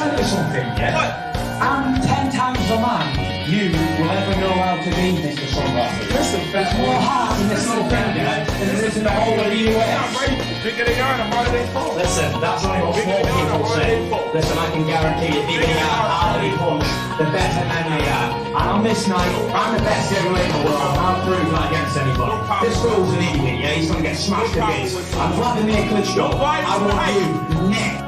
tell you something, yeah? What? I'm 10 times the man you will ever know how to be, Mr. Sunrise. Listen, There's more heart in this little thing, yeah, than there is in the whole of the US. Bigger they are, the harder they fall. Listen, that's only what small people say. Listen, I can guarantee you, bigger you are, harder you punch, the better man you are. And on this night, I'm the best heavyweight in the world. I'll prove that against anybody. This fool's an idiot, yeah? He's gonna get smashed to bits. I'm Vladimir Klitschko. I want you next.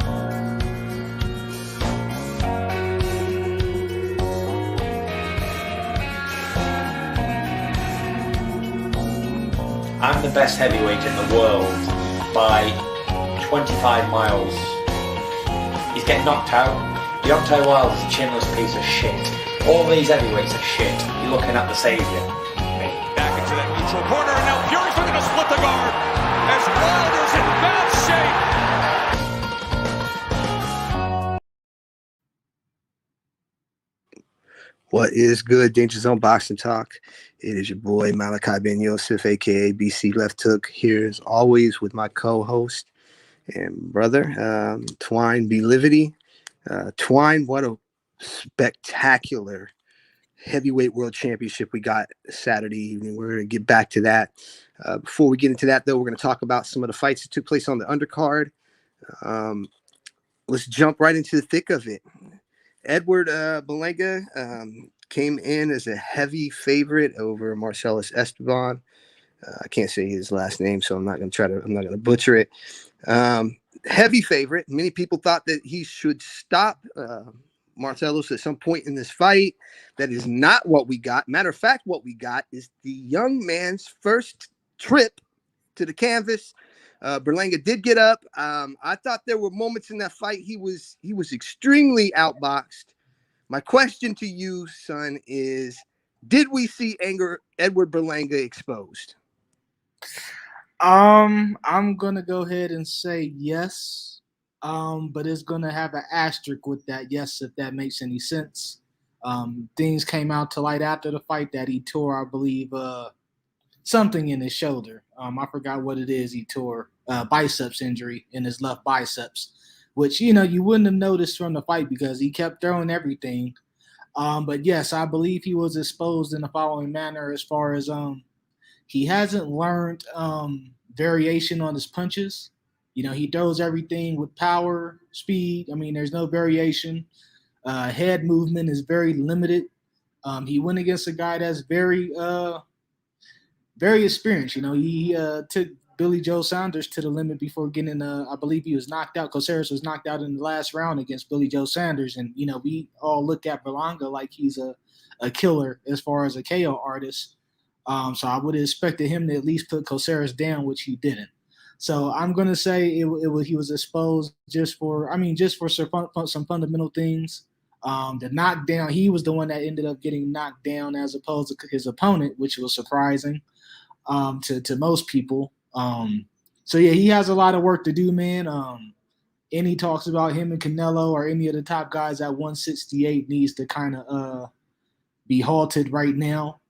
I'm the best heavyweight in the world by 25 miles. He's getting knocked out. Deontay Wilder's a chinless piece of shit. All these heavyweights are shit. You're looking at the saviour. Me. Back into that neutral corner, and now Fury's looking to split the guard as Wilder's in bad shape. What is good, Danger Zone Boxing Talk? It is your boy Malachi Ben Yosef, aka BC Left Hook, here as always with my co-host and brother, Twine B. Livity. Twine, what a spectacular heavyweight world championship we got Saturday evening. We're going to get back to that. Before we get into that, though, we're going to talk about some of the fights that took place on the undercard. Let's jump right into the thick of it. Edward Berlanga came in as a heavy favorite over Marcellus Esteban. I can't say his last name, so I'm not going to butcher it. Heavy favorite. Many people thought that he should stop Marcellus at some point in this fight. That is not what we got. Matter of fact, what we got is the young man's first trip to the canvas. Berlanga did get up. I thought there were moments in that fight he was extremely outboxed. My question to you, son, is: did we see Edward Berlanga exposed? I'm gonna go ahead and say yes. But it's gonna have an asterisk with that yes, if that makes any sense. Things came out to light after the fight that he tore, I believe, something in his shoulder. I forgot what it is. He tore biceps injury in his left biceps, which, you wouldn't have noticed from the fight because he kept throwing everything. But yes, I believe he was exposed in the following manner as far as he hasn't learned variation on his punches. He throws everything with power, speed. There's no variation. Head movement is very limited. He went against a guy that's very experienced. He took Billy Joe Saunders to the limit before getting, I believe he was knocked out. Caceres was knocked out in the last round against Billy Joe Saunders. And, we all look at Berlanga like he's a killer as far as a KO artist. So I would have expected him to at least put Caceres down, which he didn't. So I'm going to say he was exposed just for some fundamental things. The knockdown, he was the one that ended up getting knocked down as opposed to his opponent, which was surprising to most people. So yeah, he has a lot of work to do, man. Any talks about him and Canelo or any of the top guys at 168 needs to kind of be halted right now.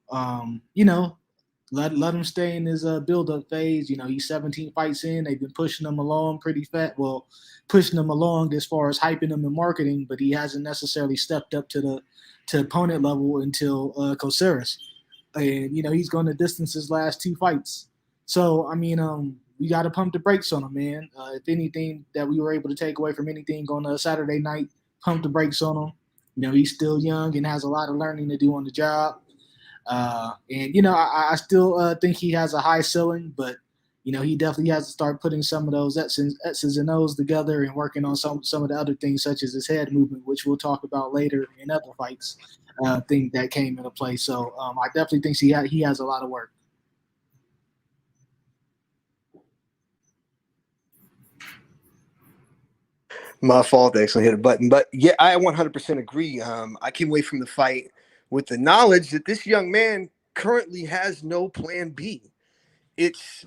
Let him stay in his build-up phase. He's 17 fights in. They've been pushing him along pretty fat. Well, pushing him along as far as hyping him and marketing, but he hasn't necessarily stepped up to opponent level until Caceres. And, he's going to distance his last two fights. So, we got to pump the brakes on him, man. If anything that we were able to take away from anything on a Saturday night, pump the brakes on him. He's still young and has a lot of learning to do on the job. I still think he has a high ceiling, but, he definitely has to start putting some of those X's and O's together and working on some of the other things, such as his head movement, which we'll talk about later in other fights, thing that came into play. So I definitely think he has a lot of work. My fault. I actually hit a button. But yeah, I 100% agree. I came away from the fight with the knowledge that this young man currently has no plan B. It's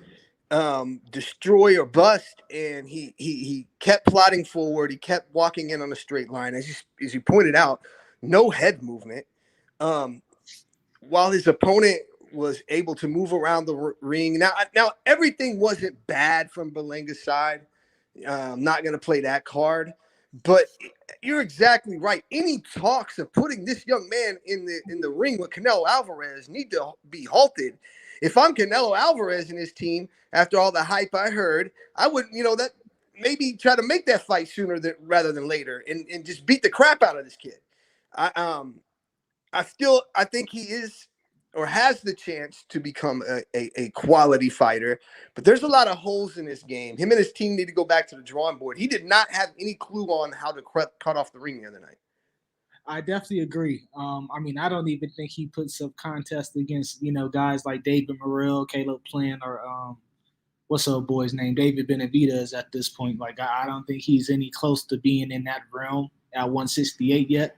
destroy or bust, and he kept plodding forward. He kept walking in on a straight line. As you pointed out, no head movement. While his opponent was able to move around the ring. Now everything wasn't bad from Berlanga's side. I'm not going to play that card. But you're exactly right. Any talks of putting this young man in the ring with Canelo Alvarez need to be halted. If I'm Canelo Alvarez and his team, after all the hype I heard, I would, that maybe try to make that fight sooner rather than later, and just beat the crap out of this kid. I think he is or has the chance to become a quality fighter, but there's a lot of holes in this game. Him and his team need to go back to the drawing board. He did not have any clue on how to cut off the ring the other night. I definitely agree. I don't even think he puts up contests against, guys like David Morrell, Caleb Plant, or what's up boy's name? David Benavidez at this point. Like, I don't think he's any close to being in that realm at 168 yet.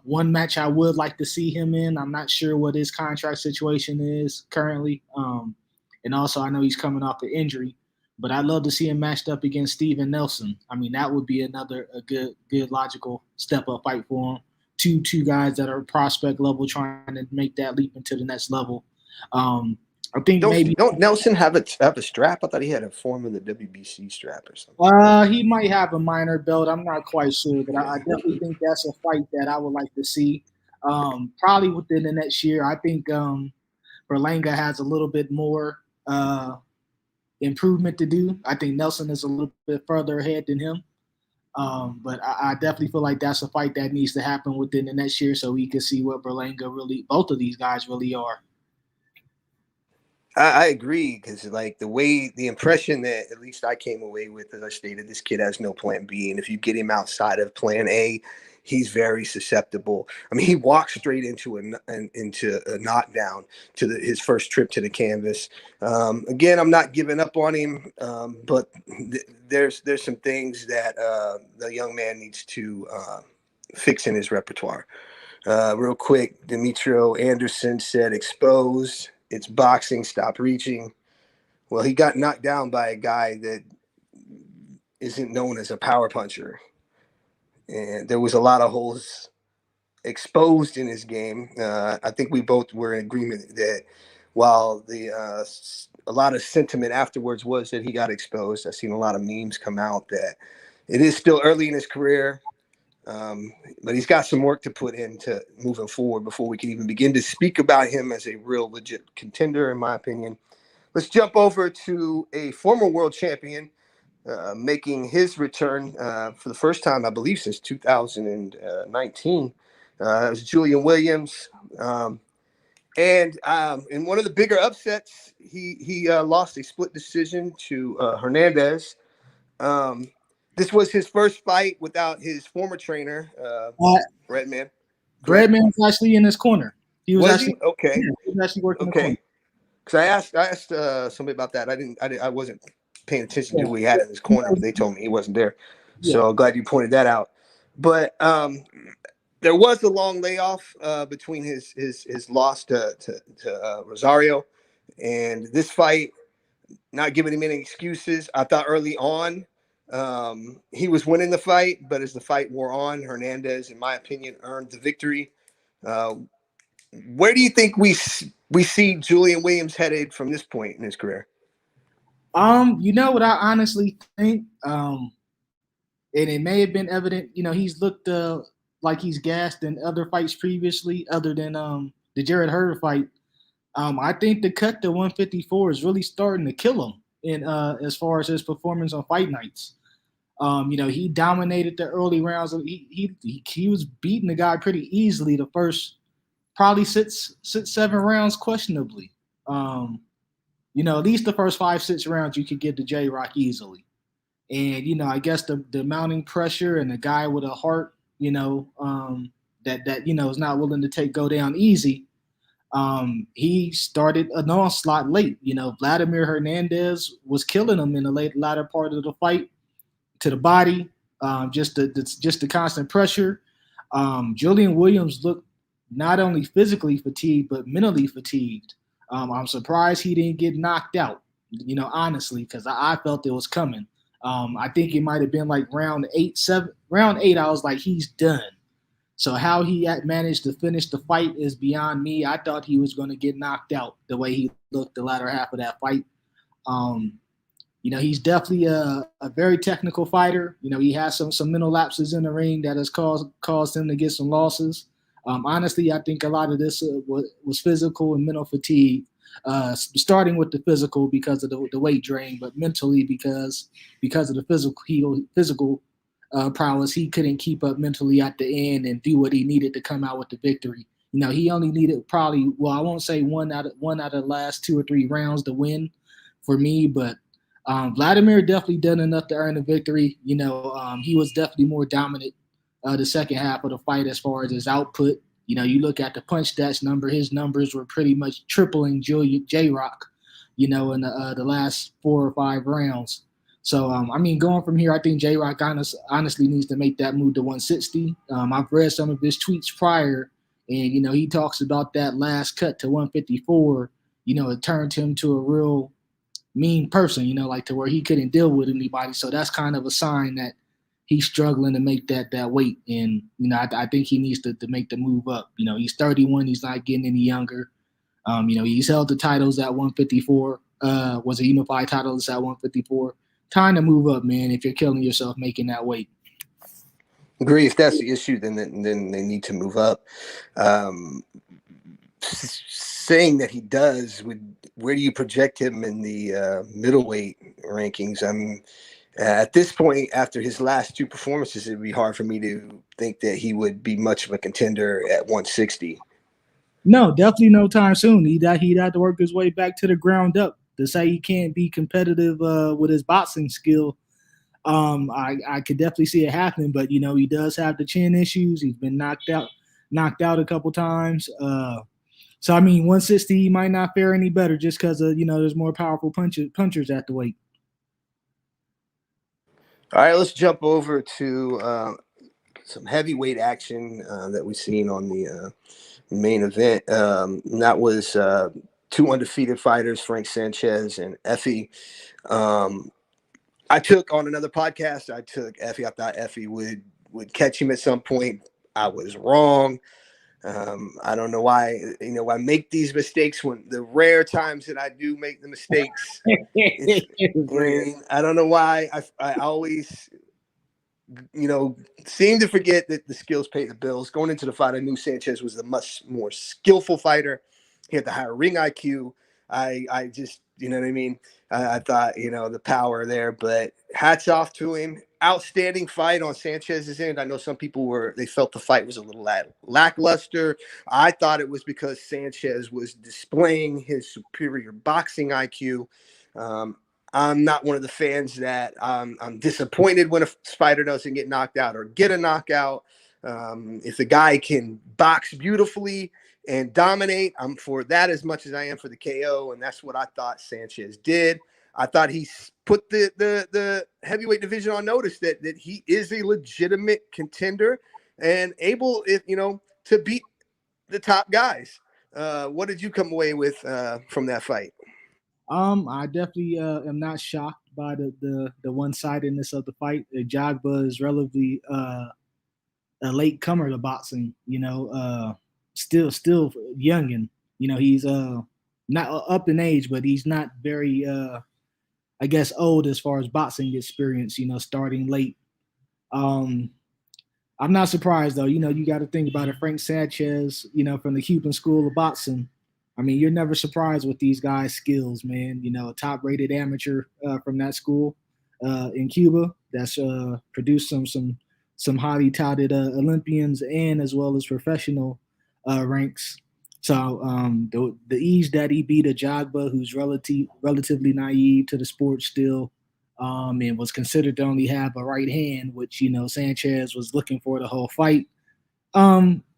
One match I would like to see him in. I'm not sure what his contract situation is currently. And also I know he's coming off an injury, but I'd love to see him matched up against Steven Nelson. I mean, that would be a good logical step up fight for him. Two guys that are prospect level trying to make that leap into the next level. I think don't Nelson have a strap? I thought he had a form of the WBC strap or something. He might have a minor belt. I'm not quite sure, but I definitely think that's a fight that I would like to see. Probably within the next year. I think Berlanga has a little bit more improvement to do. I think Nelson is a little bit further ahead than him. But I definitely feel like that's a fight that needs to happen within the next year so we can see what both of these guys really are. I agree, because the impression that at least I came away with, as I stated, this kid has no plan B, and if you get him outside of plan A, he's very susceptible. I mean, he walked straight into a knockdown his first trip to the canvas. Again, I'm not giving up on him, but there's some things that the young man needs to fix in his repertoire. Real quick, Demetrio Anderson said, "Exposed. It's boxing. Stop reaching." Well, he got knocked down by a guy that isn't known as a power puncher. And there was a lot of holes exposed in his game. I think we both were in agreement that while a lot of sentiment afterwards was that he got exposed, I've seen a lot of memes come out that it is still early in his career. But he's got some work to put into moving forward before we can even begin to speak about him as a real legit contender, in my opinion. Let's jump over to a former world champion making his return for the first time, I believe, since 2019. It was Julian Williams. And in one of the bigger upsets, he lost a split decision to Hernandez. This was his first fight without his former trainer, Redman. Redman was actually in his corner. He was actually okay. Yeah, he was actually working the corner. Because I asked somebody about that. I wasn't paying attention to who he had in his corner. They told me he wasn't there. So I'm glad you pointed that out. But there was a long layoff between his loss to Rosario and this fight. Not giving him any excuses. I thought early on he was winning the fight, but as the fight wore on, Hernandez, in my opinion, earned the victory. Where do you think we see Julian Williams headed from this point in his career? You know what I honestly think, and it may have been evident. He's looked like he's gassed in other fights previously, other than the Jared Hurd fight. I think the cut to 154 is really starting to kill him in as far as his performance on fight nights. He dominated the early rounds. He was beating the guy pretty easily the first probably 6-7 rounds questionably. At least the first 5-6 rounds you could get to J-Rock easily. And, I guess the mounting pressure and the guy with a heart, that is not willing to go down easy. He started an onslaught late. Vladimir Hernandez was killing him in the latter part of the fight to the body, just the constant pressure. Julian Williams looked not only physically fatigued, but mentally fatigued. I'm surprised he didn't get knocked out, honestly, because I felt it was coming. I think it might have been like round 8, I was like, he's done. So how he managed to finish the fight is beyond me. I thought he was going to get knocked out the way he looked the latter half of that fight. He's definitely a very technical fighter. He has some mental lapses in the ring that has caused him to get some losses. Honestly, I think a lot of this was physical and mental fatigue. Starting with the physical because of the weight drain, but mentally because of the physical prowess, he couldn't keep up mentally at the end and do what he needed to come out with the victory. He only needed probably, I won't say one out of the last 2 or 3 rounds to win for me, but Vladimir definitely done enough to earn a victory. He was definitely more dominant the second half of the fight as far as his output. You look at the punch stats number, his numbers were pretty much tripling Julian J-Rock, in the last 4 or 5 rounds. So, going from here, I think J-Rock honestly needs to make that move to 160. I've read some of his tweets prior, and, he talks about that last cut to 154. It turned him to a real mean person, like to where he couldn't deal with anybody. So that's kind of a sign that he's struggling to make that weight. And, I think he needs to make the move up. He's 31. He's not getting any younger. He's held the titles at 154. Was a unified title at 154. Time to move up, man, if you're killing yourself making that weight. Agree. If that's the issue, then they need to move up. Saying that he does, where do you project him in the middleweight rankings? At this point, after his last 2 performances, it'd be hard for me to think that he would be much of a contender at 160. No, definitely no time soon. He'd have to work his way back to the ground up. To say he can't be competitive with his boxing skill, I could definitely see it happening. But he does have the chin issues. He's been knocked out a couple times. So 160 he might not fare any better just because there's more powerful punchers at the weight. All right, let's jump over to some heavyweight action that we've seen on the main event. That was 2 undefeated fighters, Frank Sanchez and Effie. I took on another podcast. I took Effie. I thought Effie would catch him at some point. I was wrong. I don't know why. I make these mistakes when the rare times that I do make the mistakes. I don't know why. I always, seem to forget that the skills pay the bills. Going into the fight, I knew Sanchez was the much more skillful fighter. He had the higher ring IQ. I just, I thought, the power there, but hats off to him. Outstanding fight on Sanchez's end. I know some people they felt the fight was a little lackluster. I thought it was because Sanchez was displaying his superior boxing IQ. I'm not one of the fans that I'm disappointed when a fighter doesn't get knocked out or get a knockout. If the guy can box beautifully and dominate, I'm for that as much as I am for the KO, and that's what I thought Sanchez did. I thought he put the heavyweight division on notice that he is a legitimate contender and able, to beat the top guys. What did you come away with from that fight? I definitely am not shocked by the one-sidedness of the fight. Jagba is relatively a late comer to boxing, still youngin. He's not up in age, but he's not very old as far as boxing experience, starting late. I'm not surprised though. You got to think about it. Frank Sanchez, from the Cuban School of Boxing. You're never surprised with these guys' skills, man. A top-rated amateur from that school in Cuba that's produced some highly touted Olympians and as well as professional ranks. So the ease that he beat a Jagba, who's relatively naive to the sport still, and was considered to only have a right hand, which Sanchez was looking for the whole fight.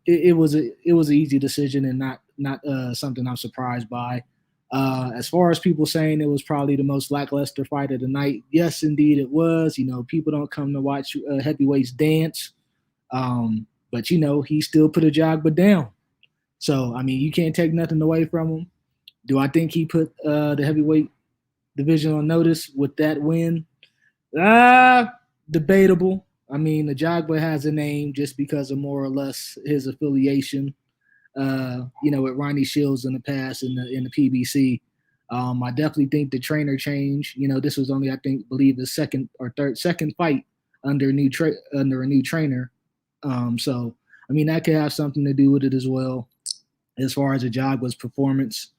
It was an easy decision and not something I'm surprised by. As far as people saying it was probably the most lackluster fight of the night, yes, indeed it was. People don't come to watch heavyweights dance, but he still put a Jagba down. So you can't take nothing away from him. Do I think he put the heavyweight division on notice with that win? Debatable. The Jagba has a name just because of more or less his affiliation, with Ronnie Shields in the past in the PBC. I definitely think the trainer change. This was only, I believe the second fight under a new trainer. So I mean, that could have something to do with it as well, as far as the Jaguars' performance.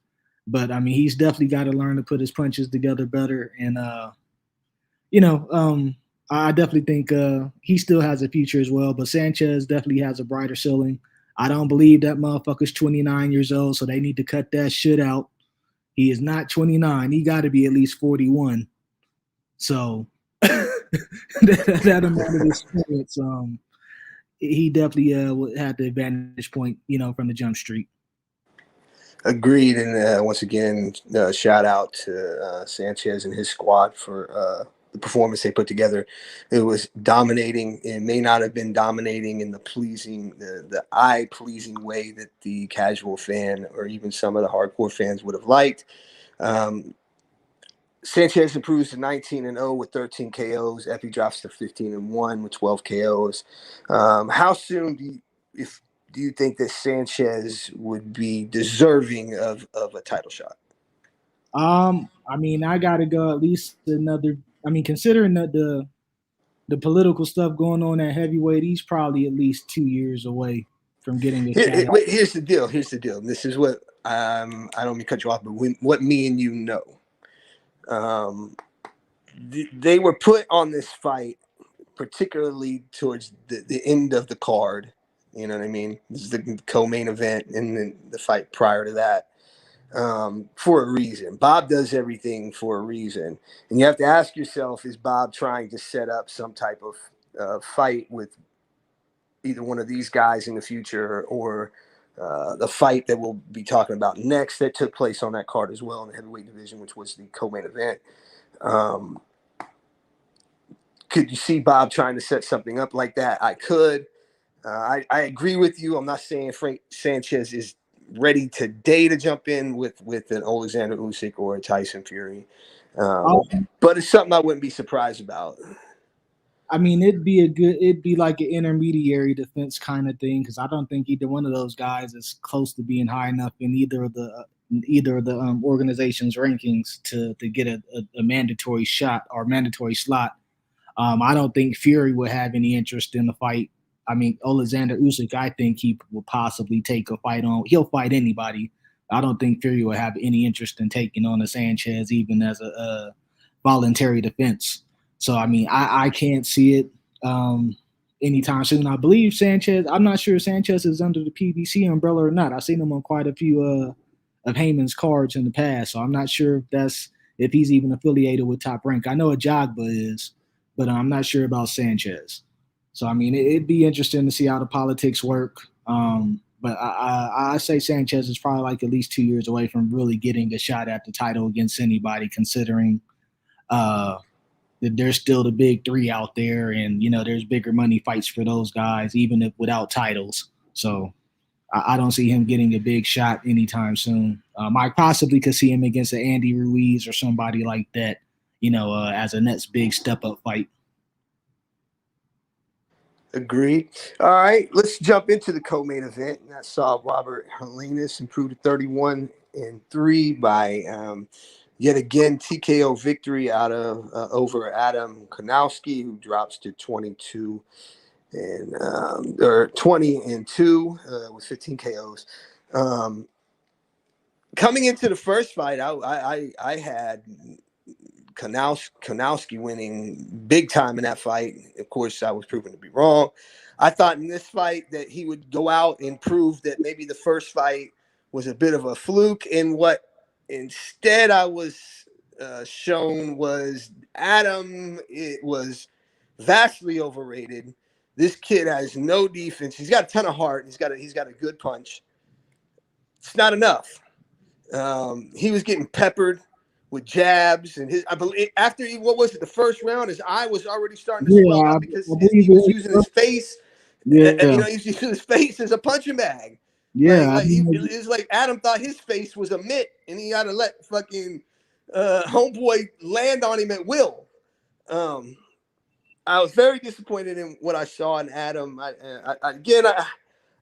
But I mean, he's definitely got to learn to put his punches together better. And I definitely think he still has a future as well. But Sanchez definitely has a brighter ceiling. I don't believe that motherfucker's 29 years old, so they need to cut that shit out. He is not 29. He got to be at least 41. So that amount of experience, he definitely had the advantage point, from the jump street. Agreed. And once again, shout out to Sanchez and his squad for the performance they put together. It was dominating. It may not have been dominating in the eye-pleasing way that the casual fan or even some of the hardcore fans would have liked. Sanchez improves to 19-0 with 13 KOs. Effie drops to 15-1 with 12 KOs. How soon do you think that Sanchez would be deserving of a title shot? I mean, I gotta go at least another. I mean, considering that the political stuff going on at heavyweight, he's probably at least 2 years away from getting this. Here's the deal. This is what I don't mean to cut you off, but what me and you know. They were put on this fight, particularly towards the end of the card. You know what I mean? This is the co-main event and then the fight prior to that. For a reason. Bob does everything for a reason. And you have to ask yourself, is Bob trying to set up some type of fight with either one of these guys in the future or the fight that we'll be talking about next that took place on that card as well in the heavyweight division, which was the co-main event. Could you see Bob trying to set something up like that? I could. I agree with you. I'm not saying Frank Sanchez is ready today to jump in with an Alexander Usyk or a Tyson Fury. But it's something I wouldn't be surprised about. I mean, it'd be like an intermediary defense kind of thing, because I don't think either one of those guys is close to being high enough in either of the organization's rankings to get a mandatory shot or mandatory slot. I don't think Fury would have any interest in the fight. I mean, Alexander Usyk, I think he will possibly take a fight on. He'll fight anybody. I don't think Fury will have any interest in taking on a Sanchez, even as a voluntary defense. So, I mean, I can't see it anytime soon. I believe Sanchez – I'm not sure Sanchez is under the PBC umbrella or not. I've seen him on quite a few of Heyman's cards in the past, so I'm not sure if he's even affiliated with Top Rank. I know Ajagba is, but I'm not sure about Sanchez. So, I mean, it'd be interesting to see how the politics work. But I say Sanchez is probably like at least 2 years away from really getting a shot at the title against anybody, considering that there's still the big three out there, and, there's bigger money fights for those guys, even if without titles. So I don't see him getting a big shot anytime soon. I possibly could see him against an Andy Ruiz or somebody like that, as a next big step-up fight. Agreed. All right, let's jump into the co-main event. And that saw Robert Helenius improve to 31-3 by yet again TKO victory over Adam Kownacki, who drops to 20-2 with 15 KOs. Coming into the first fight, I had Kownacki winning big time in that fight. Of course, I was proven to be wrong. I thought in this fight that he would go out and prove that maybe the first fight was a bit of a fluke. And what instead I was shown was Adam. It was vastly overrated. This kid has no defense. He's got a ton of heart. He's got a good punch. It's not enough. He was getting peppered with jabs, and I believe after the first round, his eye was already starting to swell up because he was using his face. Yeah, he's using his face as a punching bag. Yeah, it's like Adam thought his face was a mitt, and he got to let fucking homeboy land on him at will. I was very disappointed in what I saw in Adam.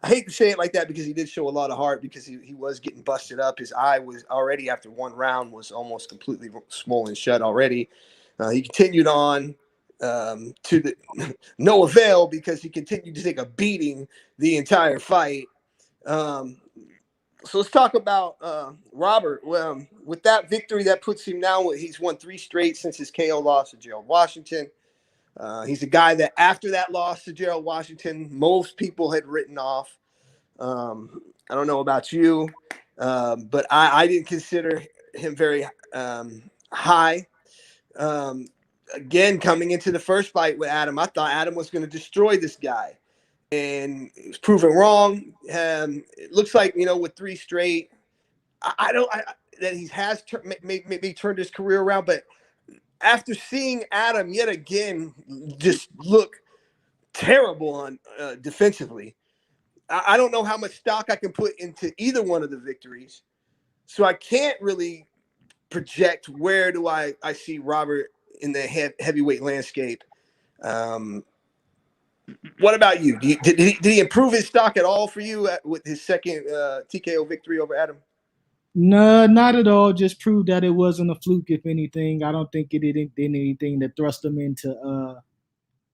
I hate to say it like that because he did show a lot of heart because he was getting busted up. His eye was already after one round was almost completely swollen shut already. He continued on to the no avail because he continued to take a beating the entire fight. So let's talk about Robert. Well, with that victory, that puts him now. He's won 3 straight since his KO loss to Gerald Washington. He's a guy that after that loss to Gerald Washington, most people had written off. I don't know about you, but I didn't consider him very high. Again, coming into the first fight with Adam, I thought Adam was going to destroy this guy. And it was proven wrong. It looks like, with 3 straight, that he has maybe turned his career around, but after seeing Adam yet again just look terrible on defensively, I don't know how much stock I can put into either one of the victories. So I can't really project where do I see Robert in the heavyweight landscape. What about you? Did he improve his stock at all for you with his second TKO victory over Adam? No, not at all. Just proved that it wasn't a fluke, if anything. I don't think it did anything that thrust him into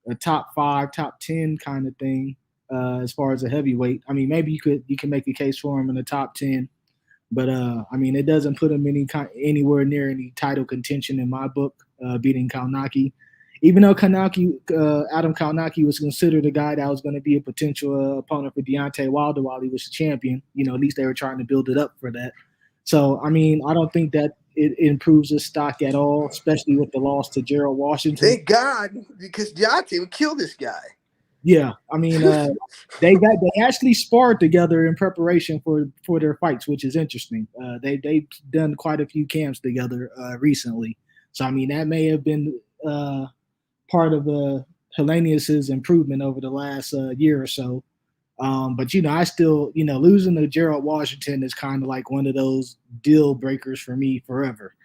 a top 5, top 10 kind of thing as far as a heavyweight. I mean, maybe you can make a case for him in the top 10, but I mean, it doesn't put him anywhere near any title contention in my book, beating Kownacki. Even though Adam Kownacki was considered a guy that was going to be a potential opponent for Deontay Wilder while he was a champion, at least they were trying to build it up for that. So, I mean, I don't think that it improves his stock at all, especially with the loss to Gerald Washington. Thank God, because Deontay would kill this guy. Yeah, I mean, they actually sparred together in preparation for their fights, which is interesting. They've done quite a few camps together recently, so I mean that may have been part of Helenius's improvement over the last year or so. But I still, losing to Gerald Washington is kind of like one of those deal breakers for me forever.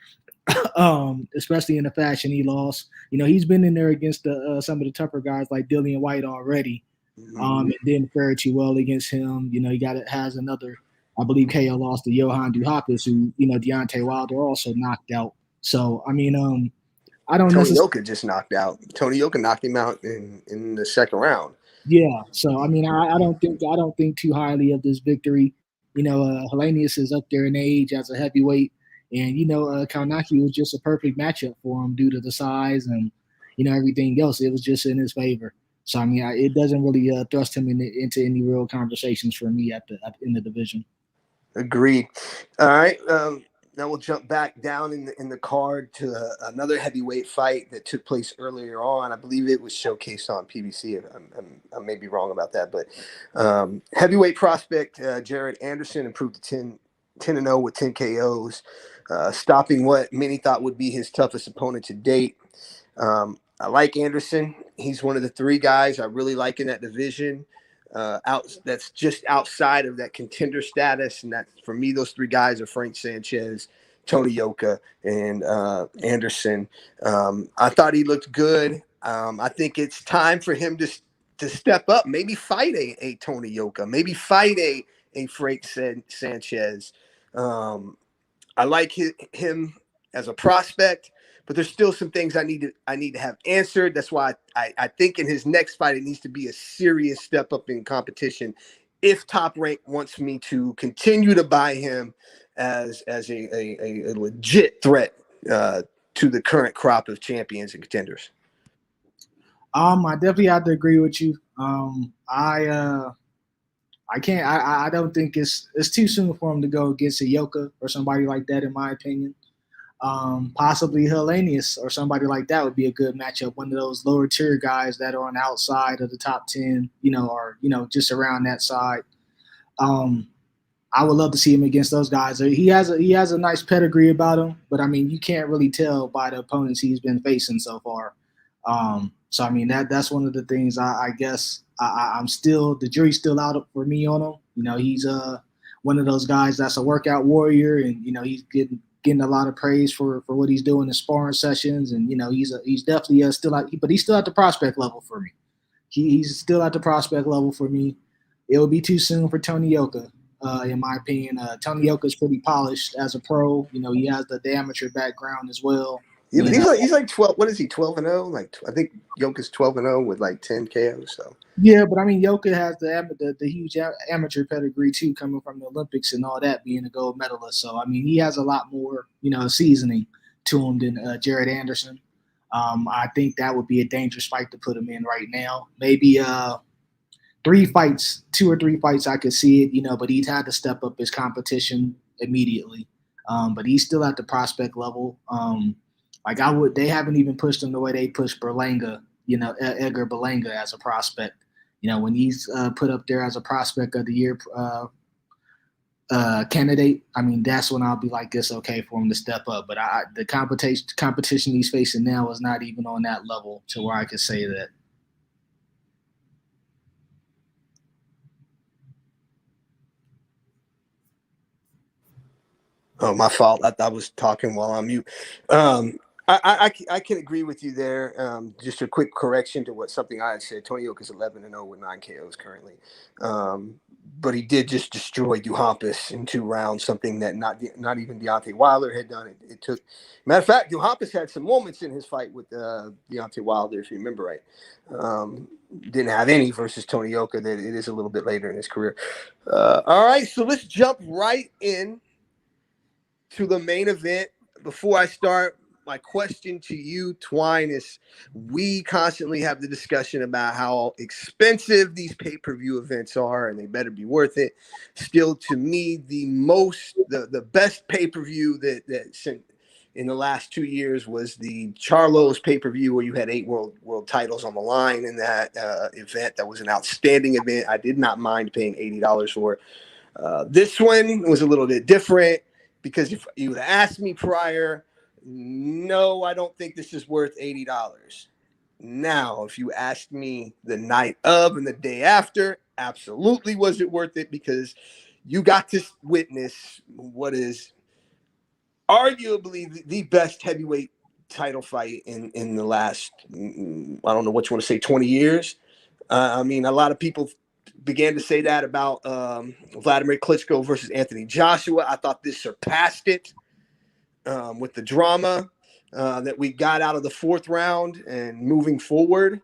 Especially in the fashion he lost. He's been in there against some of the tougher guys like Dillian White already. And then fared too well against him. He has another, I believe, KO loss to Johan Duhaupas, who, Deontay Wilder also knocked out. So, I mean, I don't know. Tony Yoka just knocked out. Tony Yoka knocked him out in the second round. Yeah, so I mean, I don't think too highly of this victory. Helenius is up there in age as a heavyweight, and Kownacki was just a perfect matchup for him due to the size and everything else. It was just in his favor. So I mean, it doesn't really thrust him into any real conversations for me in the division. Agreed. All right. Now we'll jump back down in the card to another heavyweight fight that took place earlier on. I believe it was showcased on PBC. I may be wrong about that, but heavyweight prospect Jared Anderson improved to 10-0 with 10 KOs, stopping what many thought would be his toughest opponent to date. I like Anderson. He's one of the 3 guys I really like in that division. That's just outside of that contender status, and that for me, those 3 guys are Frank Sanchez, Tony Yoka, and Anderson. I thought he looked good. I think it's time for him to step up, maybe fight a Tony Yoka, maybe fight a Frank Sanchez. I like him as a prospect, but there's still some things I need to have answered. That's why I think in his next fight, it needs to be a serious step up in competition if Top Rank wants me to continue to buy him as a legit threat to the current crop of champions and contenders. I definitely have to agree with you. I don't think it's too soon for him to go against a Yoka or somebody like that, in my opinion. Possibly Helenius or somebody like that would be a good matchup. One of those lower tier guys that are on the outside of the top 10, or just around that side. I would love to see him against those guys. He has a nice pedigree about him, but I mean, you can't really tell by the opponents he's been facing so far. So I mean, that's one of the things I guess I'm still, the jury's still out for me on him. He's one of those guys that's a workout warrior, and he's getting a lot of praise for what he's doing in sparring sessions, and he's definitely still but he's still at the prospect level for me. He's still at the prospect level for me. it would be too soon for Tony Yoka. In my opinion, Tony Yoka is pretty polished as a pro. You know, he has the amateur background as well. Yeah, but he's like 12. What is he? 12-0. Like I think Yoka's 12-0 with like 10 KOs. So yeah, but I mean, Yoka has the huge amateur pedigree too, coming from the Olympics and all that, being a gold medalist. So I mean, he has a lot more, you know, seasoning to him than Jared Anderson. I think that would be a dangerous fight to put him in right now. Maybe 2 or 3 fights, I could see it, you know, but he'd had to step up his competition immediately. But he's still at the prospect level. They haven't even pushed him the way they pushed Berlanga, you know, Edgar Berlanga as a prospect. You know, when he's put up there as a prospect of the year candidate, I mean, that's when I'll be like, it's okay for him to step up. But the competition he's facing now is not even on that level to where I could say that. Oh, my fault. I was talking while I'm mute. I can agree with you there. Just a quick correction to something I had said. Tony Yoka's 11-0 with 9 KOs currently. But he did just destroy Duhaupas in 2 rounds, something that not even Deontay Wilder had done. It took. Matter of fact, Duhaupas had some moments in his fight with Deontay Wilder, if you remember right. Didn't have any versus Tony Yoka. That it is a little bit later in his career. All right, so let's jump right in to the main event. Before I start, my question to you, Twine, is we constantly have the discussion about how expensive these pay-per-view events are, and they better be worth it. Still, to me, the best pay-per-view that in the last 2 years was the Charlo's pay-per-view, where you had 8 world titles on the line in that event. That was an outstanding event. I did not mind paying $80 for it. This one was a little bit different, because if you would have asked me prior, no, I don't think this is worth $80. Now, if you asked me the night of and the day after, absolutely was it worth it, because you got to witness what is arguably the best heavyweight title fight in the last, I don't know what you want to say, 20 years. I mean, a lot of people began to say that about Vladimir Klitschko versus Anthony Joshua. I thought this surpassed it with the drama that we got out of the 4th round and moving forward.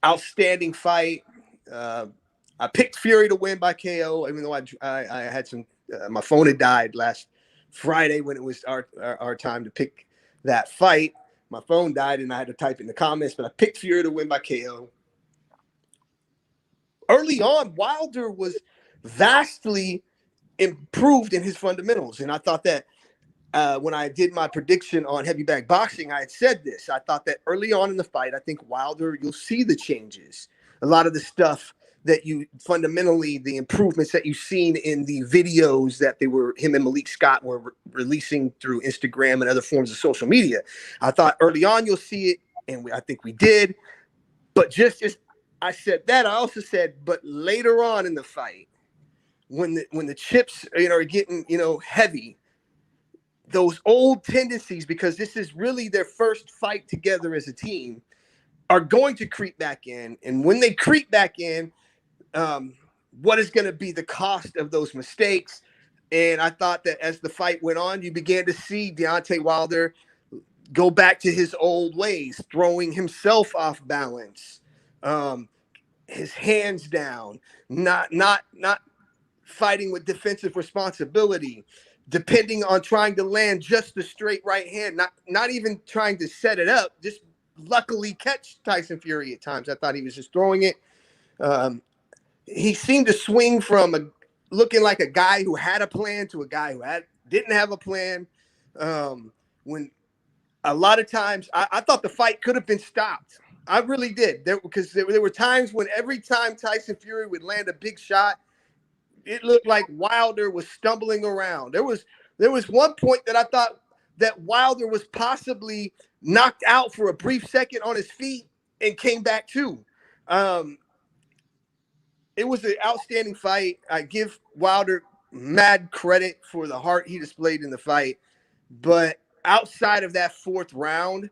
Outstanding fight. I picked Fury to win by KO, even though I had some. My phone had died last Friday when it was our time to pick that fight. My phone died and I had to type in the comments, but I picked Fury to win by KO. Early on, Wilder was vastly improved in his fundamentals. And I thought that when I did my prediction on heavy bag boxing, I had said this. I thought that early on in the fight, I think Wilder, you'll see the changes. A lot of the stuff that the improvements that you've seen in the videos that him and Malik Scott were releasing through Instagram and other forms of social media. I thought early on you'll see it, and I think we did. But just as I said that, I also said, but later on in the fight, when the chips are getting heavy, those old tendencies, because this is really their first fight together as a team, are going to creep back in. And when they creep back in, what is going to be the cost of those mistakes? And I thought that as the fight went on, you began to see Deontay Wilder go back to his old ways, throwing himself off balance, his hands down, not fighting with defensive responsibility, depending on trying to land just the straight right hand, not even trying to set it up, just luckily catch Tyson Fury at times. I thought he was just throwing it. He seemed to swing from looking like a guy who had a plan to a guy who didn't have a plan. When a lot of times I thought the fight could have been stopped. I really did. Because there were times when every time Tyson Fury would land a big shot, it looked like Wilder was stumbling around. There was one point that I thought that Wilder was possibly knocked out for a brief second on his feet and came back too. It was an outstanding fight. I give Wilder mad credit for the heart he displayed in the fight. But outside of that 4th round,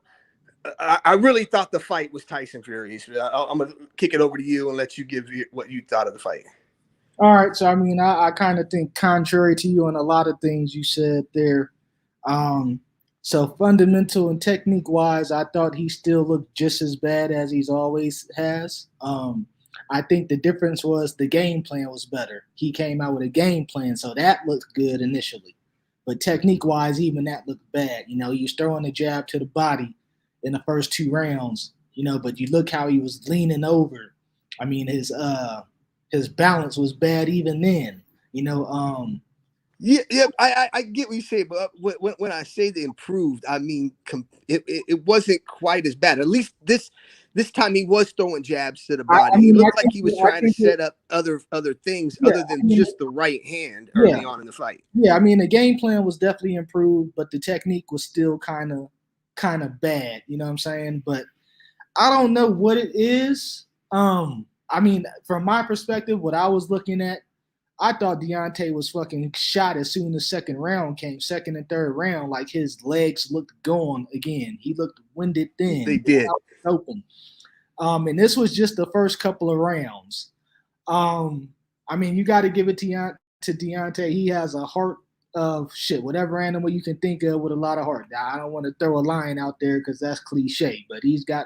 I really thought the fight was Tyson Fury's. I'm gonna kick it over to you and let you give what you thought of the fight. All right, so I mean, I kind of think contrary to you on a lot of things you said there. So fundamental and technique wise, I thought he still looked just as bad as he's always has. I think the difference was the game plan was better. He came out with a game plan, so that looked good initially. But technique wise, even that looked bad. You know, he was throwing a jab to the body in the first 2 rounds, you know, but you look how he was leaning over. I mean, his balance was bad even then, you know. Yeah, I get what you say, but when I say they improved, I mean it wasn't quite as bad. At least this time he was throwing jabs to the body. He looked like he was trying to set up other things other than just the right hand early on in the fight. Yeah, I mean the game plan was definitely improved, but the technique was still kind of bad. You know what I'm saying? But I don't know what it is. I mean, from my perspective, what I was looking at, I thought Deontay was fucking shot as soon as second round came, second and third round. Like his legs looked gone again. He looked winded thin. They did. Open. And this was just the first couple of rounds. I mean, you got to give it to Deontay. He has a heart of shit, whatever animal you can think of with a lot of heart. Now, I don't want to throw a lion out there because that's cliche, but he's got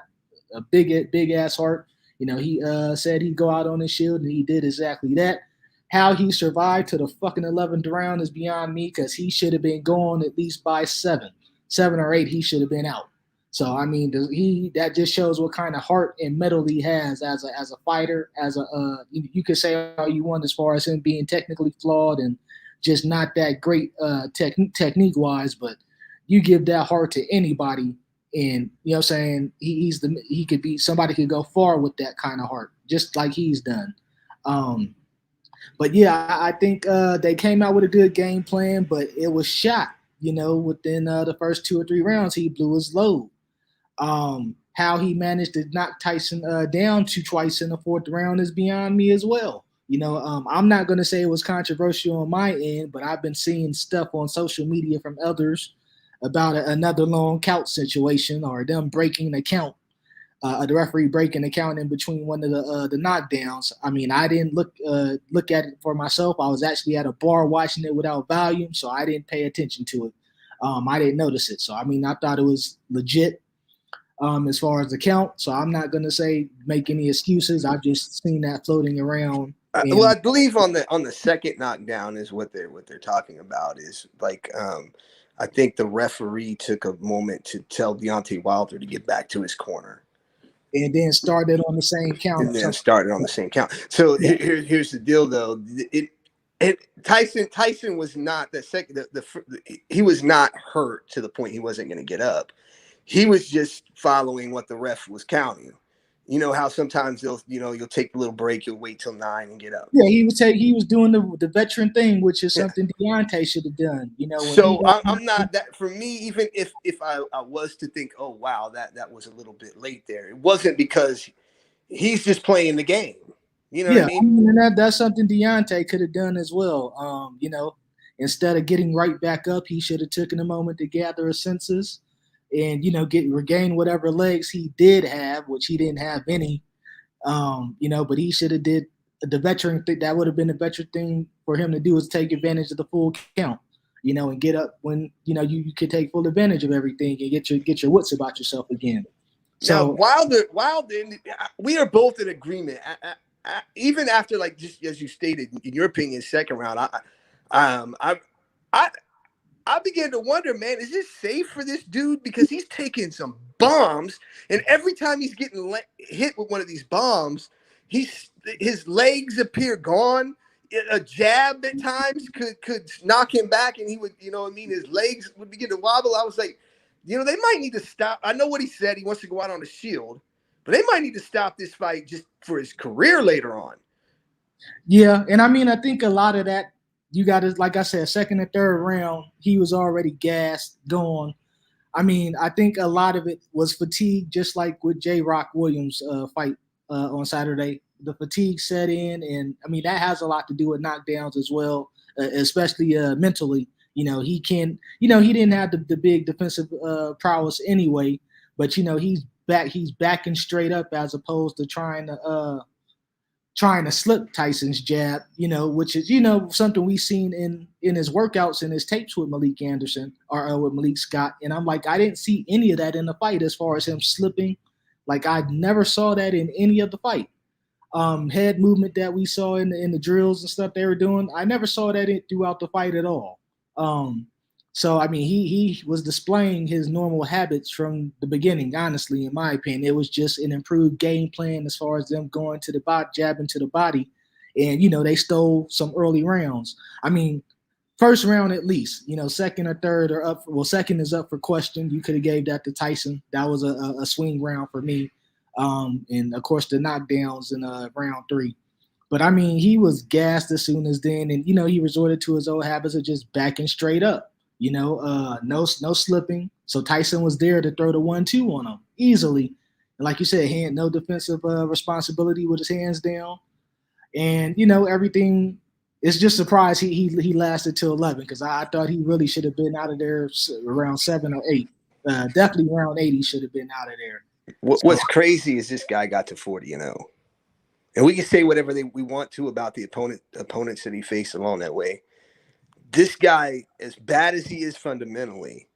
a big ass heart. You know, he said he'd go out on his shield, and he did exactly that. How he survived to the fucking 11th round is beyond me because he should have been gone at least by 7 or 8. He should have been out. So I mean, that just shows what kind of heart and mettle he has as a fighter. As you could say all you want as far as him being technically flawed and just not that great technique wise, but you give that heart to anybody, and you know what I'm saying, he could be somebody could go far with that kind of heart, just like he's done. But yeah, I think they came out with a good game plan, but it was shot. You know, within the first 2 or 3 rounds, he blew his load. How he managed to knock Tyson down twice in the 4th round is beyond me as well. You know, I'm not going to say it was controversial on my end, but I've been seeing stuff on social media from others about another long count situation or them breaking the count. The referee breaking the count in between one of the knockdowns. I mean, I didn't look at it for myself. I was actually at a bar watching it without volume, so I didn't pay attention to it. I didn't notice it. So, I mean, I thought it was legit as far as the count. So I'm not going to make any excuses. I've just seen that floating around. Well, I believe on the second knockdown is what they're talking about is like I think the referee took a moment to tell Deontay Wilder to get back to his corner. And then started on the same count. So here's the deal, though. Tyson was not the second. He was not hurt to the point he wasn't going to get up. He was just following what the ref was counting. You know how sometimes you'll take a little break, you'll wait till 9 and get up. Yeah, he was doing the veteran thing, which is something Deontay should have done. You know. So I'm not that. For me, even if I was to think, oh wow, that was a little bit late there. It wasn't because he's just playing the game. You know what I mean? And that's something Deontay could have done as well. You know, instead of getting right back up, he should have taken a moment to gather his senses. And, you know, regain whatever legs he did have, which he didn't have any, you know, but he should have did the veteran thing. That would have been the veteran thing for him to do, is take advantage of the full count, you know, and get up when, you know, you could take full advantage of everything and get your wits about yourself again. So now, Wilder, we are both in agreement. Even after, like, just as you stated, in your opinion, second round, I began to wonder, man, is this safe for this dude? Because he's taking some bombs, and every time he's getting hit with one of these bombs, his legs appear gone. A jab at times could knock him back, and he would, you know what I mean, his legs would begin to wobble. I was like, you know, they might need to stop. I know what he said. He wants to go out on a shield, but they might need to stop this fight just for his career later on. Yeah, and I mean, I think a lot of that, you got to, like I said, second and third round, he was already gassed, gone. I mean, I think a lot of it was fatigue, just like with J. Rock Williams' fight on Saturday. The fatigue set in, and I mean, that has a lot to do with knockdowns as well, especially mentally. You know, he didn't have the big defensive prowess anyway, but he's backing straight up as opposed to trying to slip Tyson's jab, which is, something we've seen in his workouts and his tapes with Malik Anderson or with Malik Scott. And I'm like, I didn't see any of that in the fight as far as him slipping. Like, I never saw that in any of the fight. Head movement that we saw in the drills and stuff they were doing, I never saw that throughout the fight at all. So, I mean, he was displaying his normal habits from the beginning, honestly, in my opinion. It was just an improved game plan as far as them going to the body, jabbing to the body. And, they stole some early rounds. I mean, first round at least, second or third are up. Second is up for question. You could have gave that to Tyson. That was a swing round for me. And, of course, the knockdowns in round 3. But, I mean, he was gassed as soon as then. And, he resorted to his old habits of just backing straight up. No slipping. So Tyson was there to throw the 1-2 on him easily. And like you said, he had no defensive responsibility with his hands down. And, everything is just surprised he lasted till 11 because I thought he really should have been out of there around 7 or 8. Definitely around 8 he should have been out of there. What's crazy is this guy got to 40-0. And we can say whatever we want to about the opponents that he faced along that way. This guy, as bad as he is fundamentally,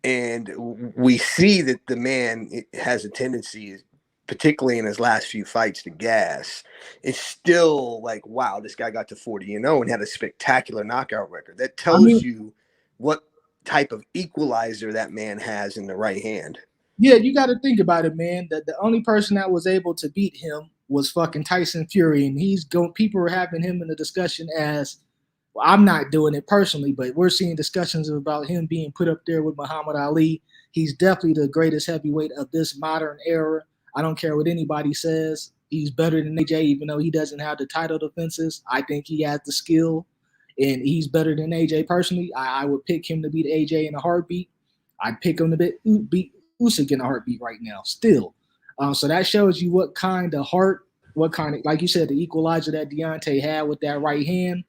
and we see that the man has a tendency, particularly in his last few fights, to gas, it's still like, wow, this guy got to 40-0 and had a spectacular knockout record. That tells you what type of equalizer that man has in the right hand. Yeah, you got to think about it, man. That the only person that was able to beat him was fucking Tyson Fury, and people were having him in the discussion as, well, I'm not doing it personally, but we're seeing discussions about him being put up there with Muhammad Ali. He's definitely the greatest heavyweight of this modern era. I don't care what anybody says. He's better than AJ, even though he doesn't have the title defenses. I think he has the skill, and he's better than AJ personally. I would pick him to beat AJ in a heartbeat. I'd pick him to beat Usyk in a heartbeat right now, still. So that shows you what kind of heart, like you said, the equalizer that Deontay had with that right hand.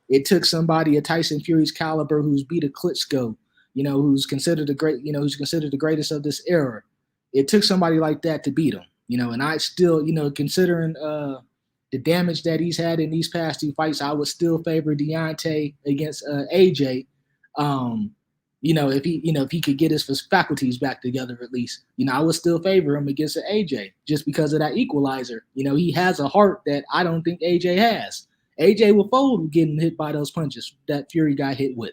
It took somebody of Tyson Fury's caliber who's beat a Klitschko, who's considered who's considered the greatest of this era. It took somebody like that to beat him, and I still, considering the damage that he's had in these past 2 fights, I would still favor Deontay against AJ. If he could get his faculties back together at least, I would still favor him against AJ just because of that equalizer. He has a heart that I don't think AJ has. AJ will fold getting hit by those punches that Fury got hit with.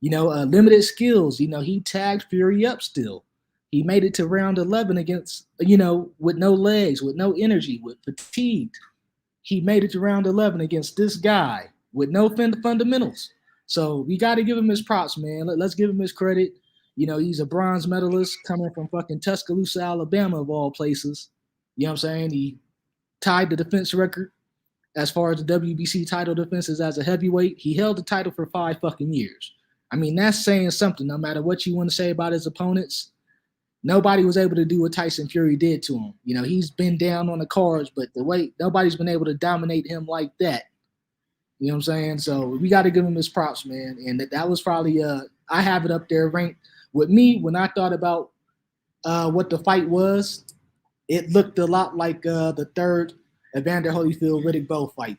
Limited skills. He tagged Fury up still. He made it to round 11 against, with no legs, with no energy, with fatigued. He made it to round 11 against this guy with no fundamentals. So we got to give him his props, man. Let's give him his credit. He's a bronze medalist coming from fucking Tuscaloosa, Alabama, of all places. You know what I'm saying? He tied the defense record as far as the WBC title defenses as a heavyweight. He held the title for 5 fucking years. I mean, that's saying something. No matter what you want to say about his opponents, nobody was able to do what Tyson Fury did to him. He's been down on the cards, but nobody's been able to dominate him like that. You know what I'm saying? So we got to give him his props, man. And that was probably I have it up there ranked with me. When I thought about what the fight was, it looked a lot like the third Evander Holyfield-Riddick Bowe fight.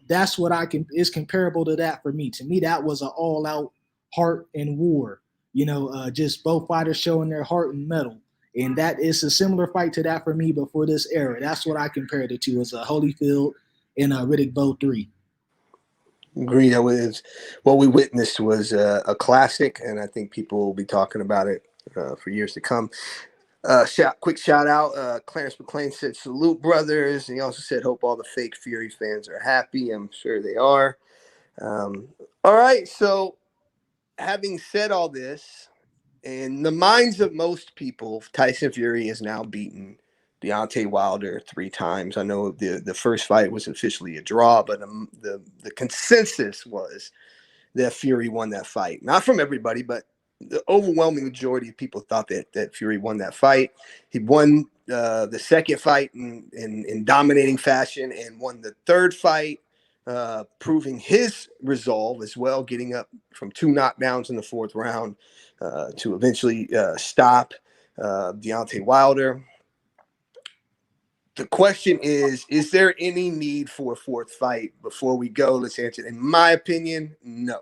That's what is comparable to that for me. To me, that was an all-out heart and war. Just both fighters showing their heart and mettle. And that is a similar fight to that for me, but for this era. That's what I compared it to, as a Holyfield and Riddick Bowe 3. Agree. That was what we witnessed was a classic, and I think people will be talking about it for years to come. Quick shout out. Clarence McLean said, "Salute, brothers." And he also said, "Hope all the fake Fury fans are happy." I'm sure they are. All right. So having said all this, in the minds of most people, Tyson Fury has now beaten Deontay Wilder 3 times. I know the first fight was officially a draw, but the consensus was that Fury won that fight. Not from everybody, but the overwhelming majority of people thought that Fury won that fight. He won the second fight in dominating fashion and won the third fight, proving his resolve as well, getting up from 2 knockdowns in the 4th round to eventually stop Deontay Wilder. The question is there any need for a fourth fight? Before we go, let's answer. In my opinion, no.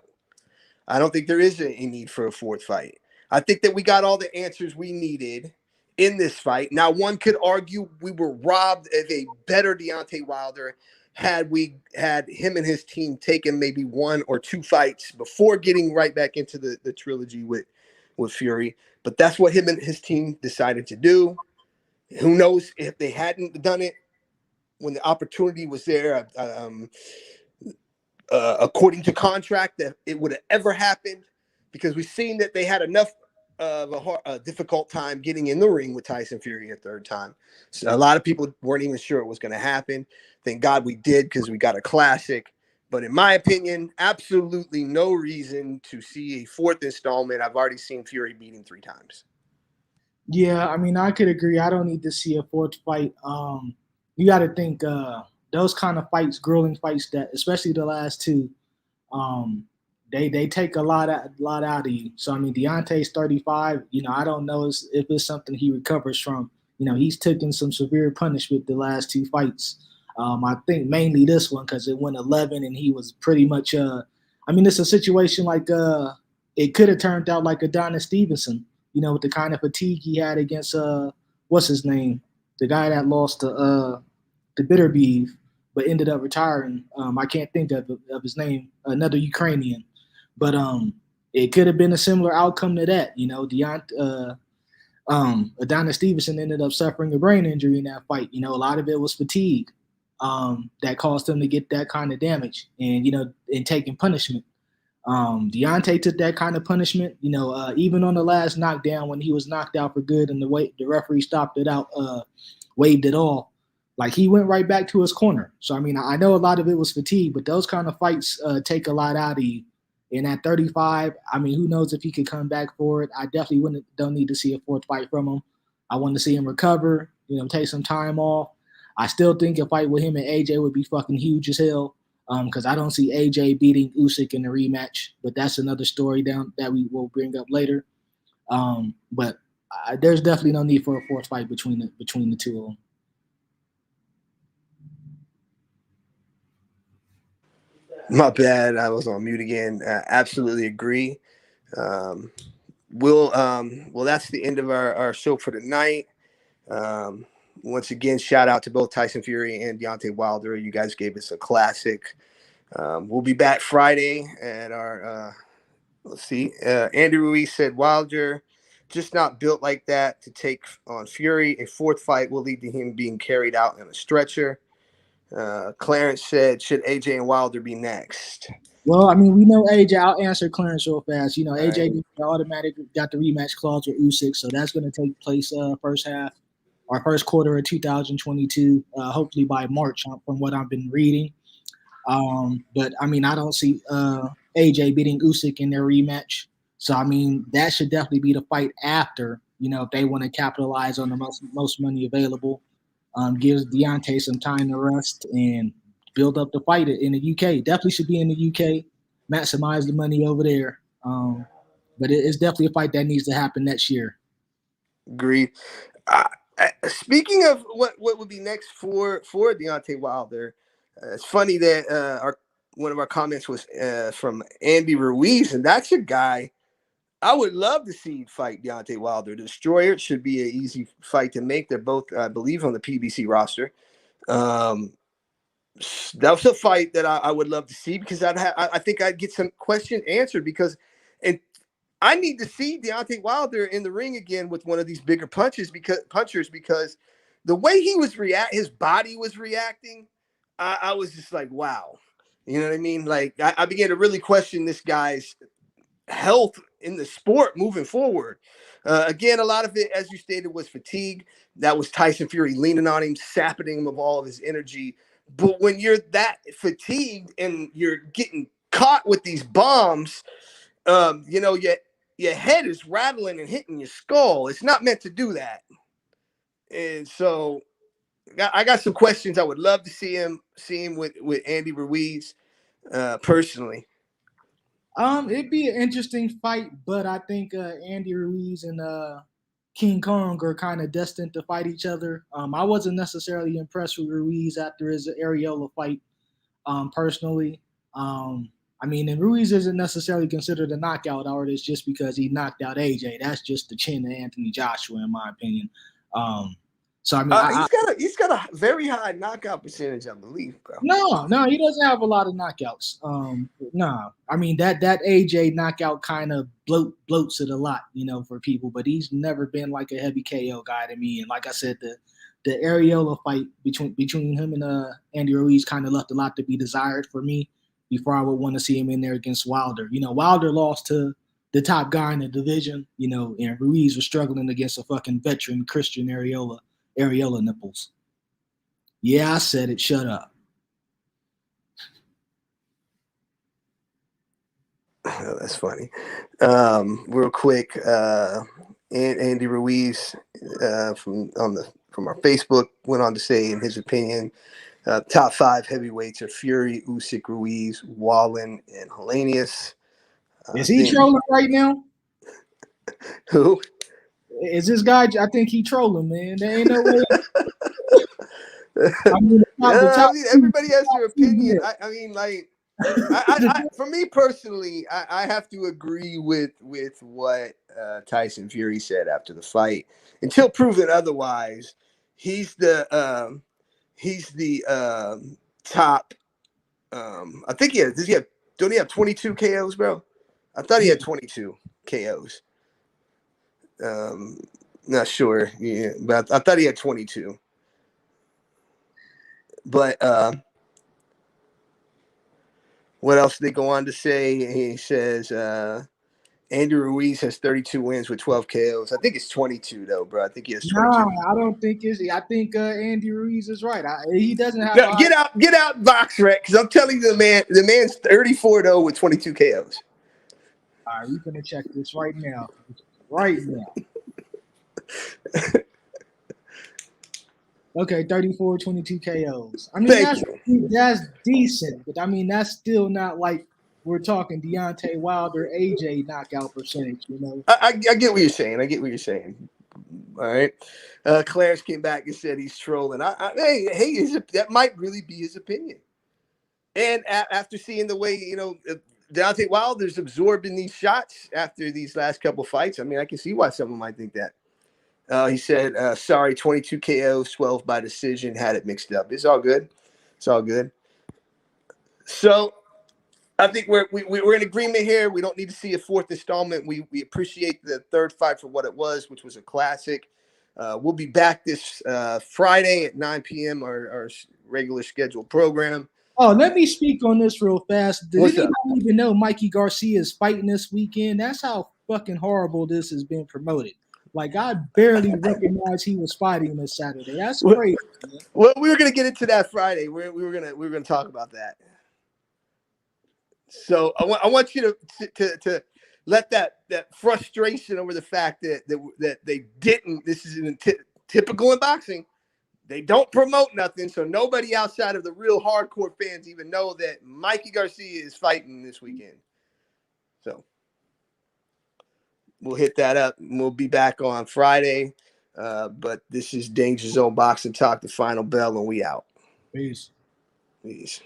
I don't think there is a need for a fourth fight. I think that we got all the answers we needed in this fight. Now, one could argue we were robbed of a better Deontay Wilder had we had him and his team taken maybe one or two fights before getting right back into the trilogy with Fury. But that's what him and his team decided to do. Who knows if they hadn't done it when the opportunity was there, according to contract, that it would have ever happened, because we've seen that they had enough of a difficult time getting in the ring with Tyson Fury a third time. So a lot of people weren't even sure it was going to happen. Thank God we did, because we got a classic. But in my opinion, absolutely no reason to see a fourth installment. I've already seen Fury beat him 3 times. Yeah, I mean, I could agree. I don't need to see a fourth fight. You got to think those kind of fights, grueling fights, that especially the last two, they take a lot out of you. So I mean, Deontay's 35. I don't know if it's something he recovers from. He's taken some severe punishment the last 2 fights. I think mainly this one, because it went 11 and he was pretty much. I mean, it's a situation like it could have turned out like Adonis Stevenson. With the kind of fatigue he had against what's his name, the guy that lost to Bitterbeef, but ended up retiring. I can't think of his name, another Ukrainian. But it could have been a similar outcome to that. Adonis Stevenson ended up suffering a brain injury in that fight. A lot of it was fatigue that caused him to get that kind of damage and taking punishment. Deontay took that kind of punishment, even on the last knockdown when he was knocked out for good and the referee stopped it out, waved it off. Like, he went right back to his corner. So, I mean, I know a lot of it was fatigue, but those kind of fights take a lot out of you. And at 35, I mean, who knows if he could come back for it. I definitely don't need to see a fourth fight from him. I want to see him recover, take some time off. I still think a fight with him and AJ would be fucking huge as hell. Because I don't see AJ beating Usyk in the rematch, but that's another story that we will bring up later. But there's definitely no need for a fourth fight between the two of them. My bad, I was on mute again. Absolutely agree. Well, that's the end of our show for tonight. Once again, shout out to both Tyson Fury and Deontay Wilder. You guys gave us a classic. We'll be back Friday at our let's see. Andy Ruiz said Wilder just not built like that to take on Fury. A fourth fight will lead to him being carried out in a stretcher. Clarence said, should AJ and Wilder be next? Well, I mean, we know AJ. I'll answer Clarence real fast. AJ right. automatically got the rematch clause with Usyk, so that's going to take place first quarter of 2022, hopefully by March, from what I've been reading. But I mean, I don't see AJ beating Usyk in their rematch. So I mean, that should definitely be the fight after. If they want to capitalize on the most money available, gives Deontay some time to rest and build up the fight in the UK. Definitely should be in the UK, maximize the money over there. But it's definitely a fight that needs to happen next year. Agreed. Speaking of what would be next for Deontay Wilder, it's funny that one of our comments was from Andy Ruiz, and that's a guy I would love to see fight Deontay Wilder. The Destroyer should be an easy fight to make. They're both, I believe, on the PBC roster. That's a fight that I would love to see, because I think I'd get some questions answered, because I need to see Deontay Wilder in the ring again with one of these bigger punchers because the way he was his body was reacting, I was just like, wow. You know what I mean? Like, I began to really question this guy's health in the sport moving forward. Again, a lot of it, as you stated, was fatigue. That was Tyson Fury leaning on him, sapping him of all of his energy. But when you're that fatigued and you're getting caught with these bombs, your head is rattling and hitting your skull. It's not meant to do that. And so I got some questions. I would love to see him with Andy Ruiz personally. It'd be an interesting fight, but I think Andy Ruiz and King Kong are kind of destined to fight each other. I wasn't necessarily impressed with Ruiz after his Areola fight, personally. I mean, and Ruiz isn't necessarily considered a knockout artist just because he knocked out AJ. That's just the chin of Anthony Joshua, in my opinion. So I mean, he's got a very high knockout percentage, I believe, bro. No, he doesn't have a lot of knockouts. No, I mean that AJ knockout kind of bloats it a lot, for people. But he's never been like a heavy KO guy to me. And like I said, the Areola fight between him and Andy Ruiz kind of left a lot to be desired for me. Before I would want to see him in there against Wilder. Wilder lost to the top guy in the division. And Ruiz was struggling against a fucking veteran Christian Areola nipples. Yeah, I said it. Shut up. Oh, that's funny. Real quick, Andy Ruiz from our Facebook went on to say, in his opinion, top 5 heavyweights are Fury, Usyk, Ruiz, Wallin, and Helenius. Is he trolling right now? Who? Is this guy? I think he trolling, man. There ain't no way. Everybody has their opinion. For me personally, I have to agree with what Tyson Fury said after the fight. Until proven otherwise, he's the top. I think he has. Don't he have 22 KOs, bro? I thought he had 22 KOs. Not sure, yeah, but I thought he had 22. But what else did they go on to say? He says Andrew Ruiz has 32 wins with 12 KOs. I think it's 22 though, bro. I think he has 22. No, I don't think it's. I think Andy Ruiz is right. He doesn't have. No, get out, BoxRec, because I'm telling you, the man's 34 though with 22 KOs. All right, we're gonna check this right now. Right now. Okay, 34, 22 KOs. I mean, that's decent, but I mean, that's still not like we're talking Deontay Wilder, AJ knockout percentage, I get what you're saying. All right. Clarence came back and said he's trolling. That might really be his opinion. And after seeing the way, Deontay Wilder's absorbing these shots after these last couple fights, I mean, I can see why someone might think that. He said, sorry, 22 KOs, 12 by decision, had it mixed up. It's all good. So I think we're in agreement here. We don't need to see a 4th installment. We appreciate the 3rd fight for what it was, which was a classic. We'll be back this Friday at 9 p.m., our regular scheduled program. Oh, let me speak on this real fast. Did anybody even know Mikey Garcia is fighting this weekend? That's how fucking horrible this has been promoted. Like, I barely recognized he was fighting this Saturday. That's crazy. Man. Well, we were gonna get into that Friday. We were gonna talk about that. So I want you to let that frustration over the fact that they didn't. This is typical in boxing. They don't promote nothing, so nobody outside of the real hardcore fans even know that Mikey Garcia is fighting this weekend. So we'll hit that up, and we'll be back on Friday. But this is Danger Zone Boxing Talk, the final bell, and we out. Peace. Peace.